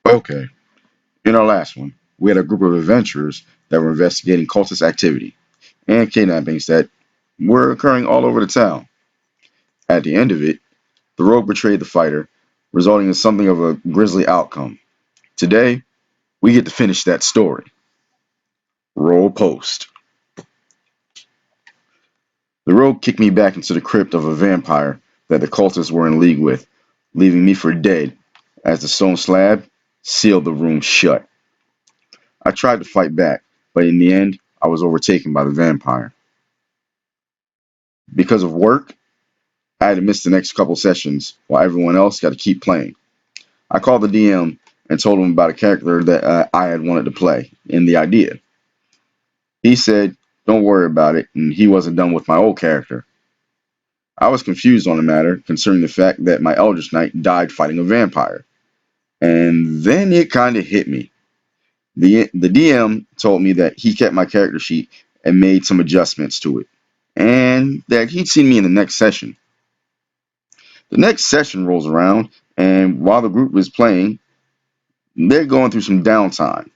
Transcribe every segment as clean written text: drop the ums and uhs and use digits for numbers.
Okay, in our last one, we had a group of adventurers that were investigating cultist activity and kidnappings that were occurring all over the town. At the end of it, the rogue betrayed the fighter, resulting in something of a grisly outcome. Today, we get to finish that story. Roll post. The rogue kicked me back into the crypt of a vampire that the cultists were in league with, leaving me for dead as the stone slab sealed the room shut. I tried to fight back, but in the end, I was overtaken by the vampire. Because of work, I had to miss the next couple sessions while everyone else got to keep playing. I called the DM and told him about a character that I had wanted to play and the idea. He said, don't worry about it, and he wasn't done with my old character. I was confused on the matter, considering the fact that my Eldritch Knight died fighting a vampire. And then it kind of hit me. The DM told me that he kept my character sheet and made some adjustments to it, and that he'd seen me in the next session. The next session rolls around, and while the group is playing, they're going through some downtime.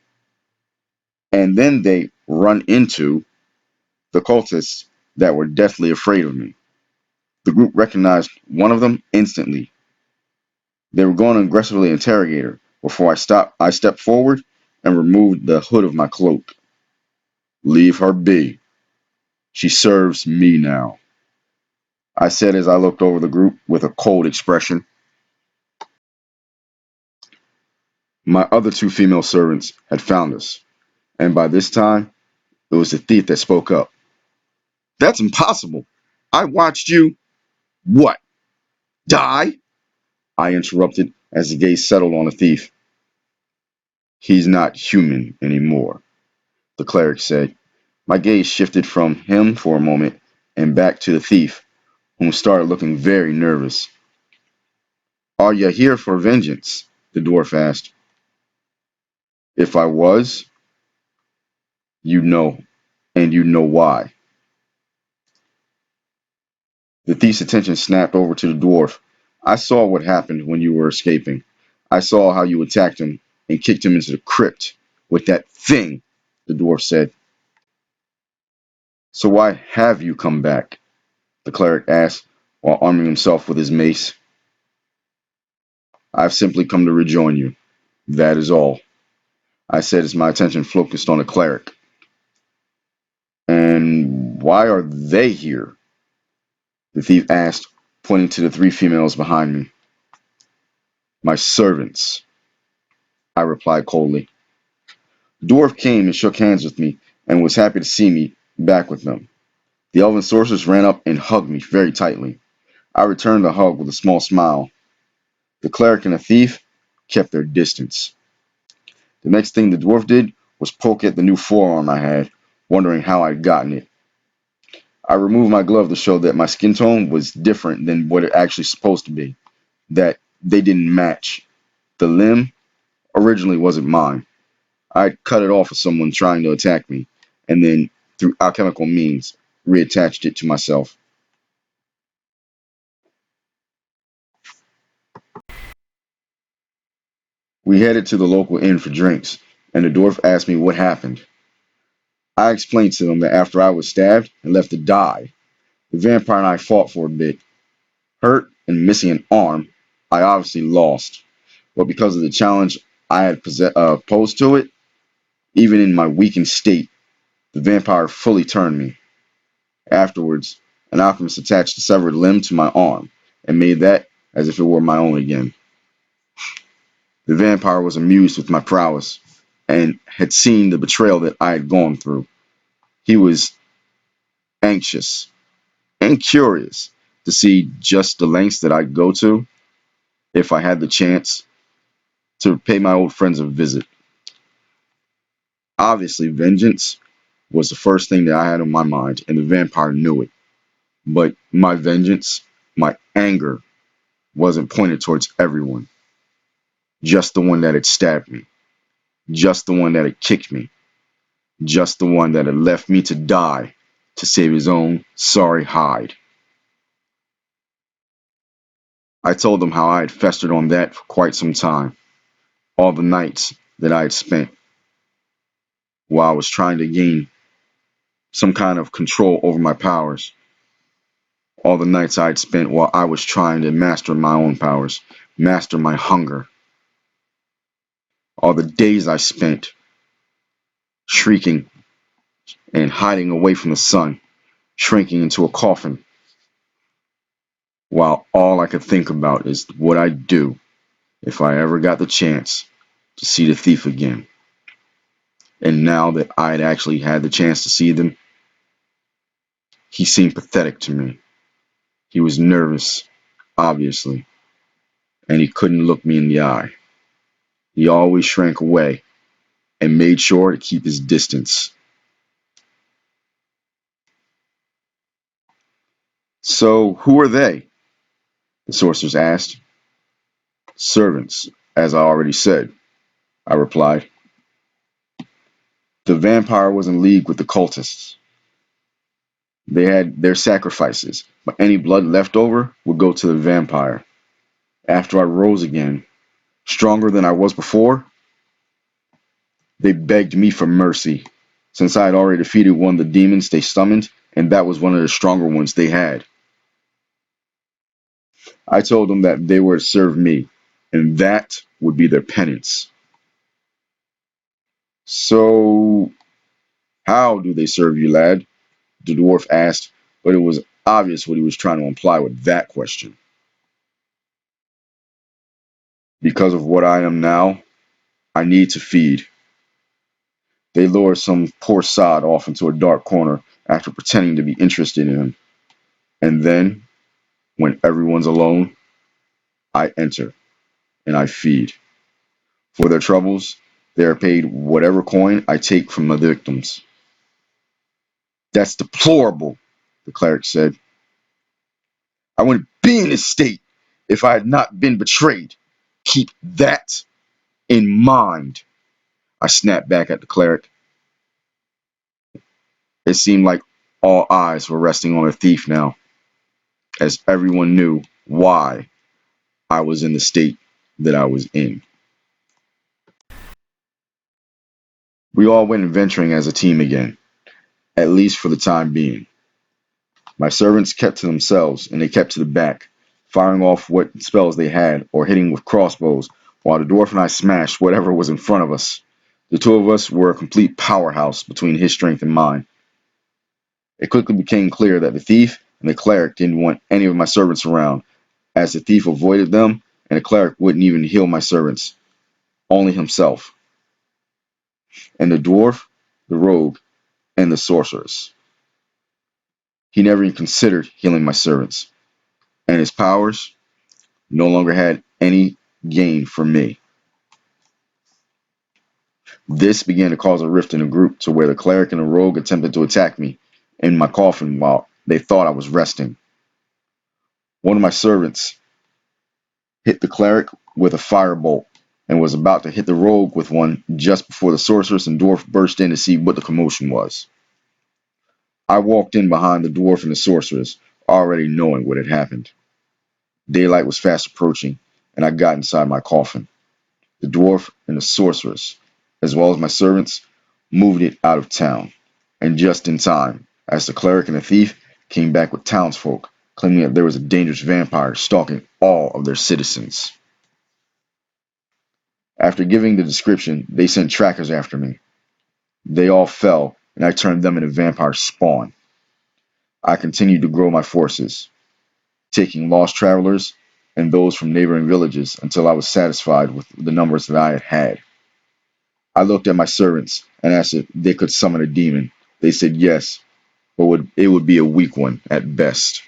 And then they run into the cultists that were deathly afraid of me. The group recognized one of them instantly. They were going to aggressively interrogate her. Before I stepped forward and removed the hood of my cloak. Leave her be. She serves me now, I said as I looked over the group with a cold expression. My other two female servants had found us, and by this time, it was the thief that spoke up. That's impossible. I watched you. What? Die? I interrupted as the gaze settled on the thief. He's not human anymore, the cleric said. My gaze shifted from him for a moment and back to the thief, whom started looking very nervous. Are you here for vengeance? The dwarf asked. If I was, you know, and you know why. The thief's attention snapped over to the dwarf. I saw what happened when you were escaping. I saw how you attacked him and kicked him into the crypt with that thing, the dwarf said. So why have you come back? The cleric asked while arming himself with his mace. I've simply come to rejoin you. That is all, I said as my attention focused on the cleric. And why are they here? The thief asked, pointing to the three females behind me. My servants, I replied coldly. The dwarf came and shook hands with me and was happy to see me back with them. The elven sorceress ran up and hugged me very tightly. I returned the hug with a small smile. The cleric and the thief kept their distance. The next thing the dwarf did was poke at the new forearm I had, wondering how I'd gotten it. I removed my glove to show that my skin tone was different than what it actually supposed to be, that they didn't match. The limb originally wasn't mine. I'd cut it off of someone trying to attack me, and then, through alchemical means, reattached it to myself. We headed to the local inn for drinks, and the dwarf asked me what happened. I explained to him that after I was stabbed and left to die, the vampire and I fought for a bit. Hurt and missing an arm, I obviously lost, but because of the challenge I had posed to it, even in my weakened state, the vampire fully turned me. Afterwards, an alchemist attached a severed limb to my arm and made that as if it were my own again. The vampire was amused with my prowess and had seen the betrayal that I had gone through. He was anxious and curious to see just the lengths that I'd go to if I had the chance to pay my old friends a visit. Obviously, vengeance was the first thing that I had on my mind, and the vampire knew it. But my vengeance, my anger, wasn't pointed towards everyone, just the one that had stabbed me, just the one that had kicked me, just the one that had left me to die to save his own sorry hide. I told them how I had festered on that for quite some time, All the nights that I had spent while I was trying to gain some kind of control over my powers. All the nights I had spent while I was trying to master my own powers, master my hunger. All the days I spent shrieking and hiding away from the sun, shrinking into a coffin, while all I could think about is what I'd do if I ever got the chance to see the thief again. And now that I had actually had the chance to see them, he seemed pathetic to me. He was nervous, obviously, and he couldn't look me in the eye. He always shrank away and made sure to keep his distance. So, who are they? The sorceress asked. Servants, as I already said, I replied. The vampire was in league with the cultists. They had their sacrifices, but any blood left over would go to the vampire. After I rose again, stronger than I was before, they begged me for mercy, since I had already defeated one of the demons they summoned, and that was one of the stronger ones they had. I told them that they were to serve me, and that would be their penance. So, how do they serve you, lad? The dwarf asked, but it was obvious what he was trying to imply with that question. Because of what I am now, I need to feed. They lure some poor sod off into a dark corner after pretending to be interested in him. And then, when everyone's alone, I enter and I feed. For their troubles, they are paid whatever coin I take from the victims. That's deplorable, the cleric said. I wouldn't be in this state if I had not been betrayed. Keep that in mind. I snapped back at the cleric. It seemed like all eyes were resting on the thief now, as everyone knew why I was in the state that I was in. We all went adventuring as a team again, at least for the time being. My servants kept to themselves, and they kept to the back, firing off what spells they had or hitting with crossbows, while the dwarf and I smashed whatever was in front of us. The two of us were a complete powerhouse between his strength and mine. It quickly became clear that the thief and the cleric didn't want any of my servants around, as the thief avoided them, and the cleric wouldn't even heal my servants, only himself. And the dwarf, the rogue, and the sorceress. He never even considered healing my servants, and his powers no longer had any gain for me. This began to cause a rift in the group to where the cleric and the rogue attempted to attack me in my coffin while they thought I was resting. One of my servants hit the cleric with a firebolt and was about to hit the rogue with one just before the sorceress and dwarf burst in to see what the commotion was. I walked in behind the dwarf and the sorceress, already knowing what had happened. Daylight was fast approaching, and I got inside my coffin. The dwarf and the sorceress, as well as my servants, moved it out of town, and just in time, as the cleric and the thief came back with townsfolk, claiming that there was a dangerous vampire stalking all of their citizens. After giving the description, they sent trackers after me. They all fell, and I turned them into vampire spawn. I continued to grow my forces, taking lost travelers and those from neighboring villages until I was satisfied with the numbers that I had had. I looked at my servants and asked if they could summon a demon. They said yes, but it would be a weak one at best.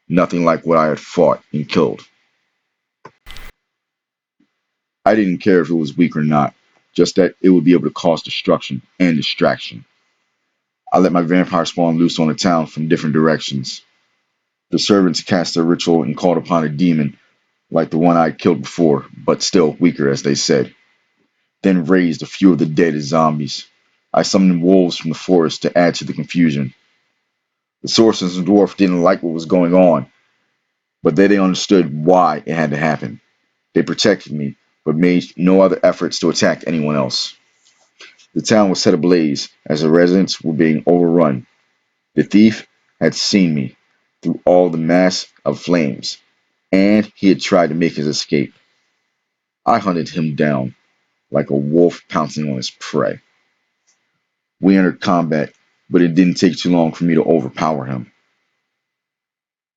Nothing like what I had fought and killed. I didn't care if it was weak or not, just that it would be able to cause destruction and distraction. I let my vampire spawn loose on the town from different directions. The servants cast a ritual and called upon a demon like the one I had killed before, but still weaker, as they said. Then raised a few of the dead as zombies. I summoned wolves from the forest to add to the confusion. The sorceress and dwarf didn't like what was going on, but they understood why it had to happen. They protected me, but made no other efforts to attack anyone else. The town was set ablaze as the residents were being overrun. The thief had seen me through all the mass of flames, and he had tried to make his escape. I hunted him down like a wolf pouncing on his prey. We entered combat, but it didn't take too long for me to overpower him.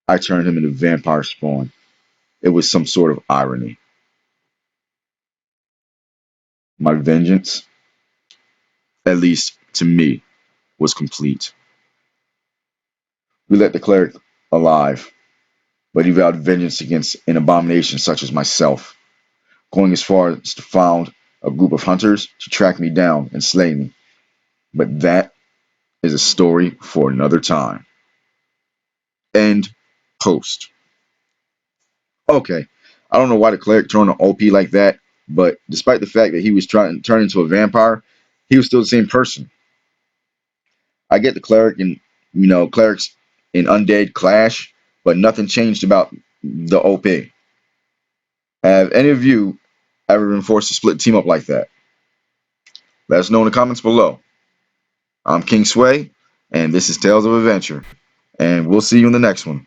I turned him into vampire spawn. It was some sort of irony. My vengeance, at least to me, was complete. We let the cleric alive, but he vowed vengeance against an abomination such as myself, going as far as to found a group of hunters to track me down and slay me. But that is a story for another time. End post. Okay, I don't know why the cleric turned on OP like that, but despite the fact that he was trying to turn into a vampire, he was still the same person. I get the cleric and clerics and undead clash, but nothing changed about the OP. Have any of you ever been forced to split team up like that? Let us know in the comments below. I'm King Sway, and this is Tales of Adventure, and we'll see you in the next one.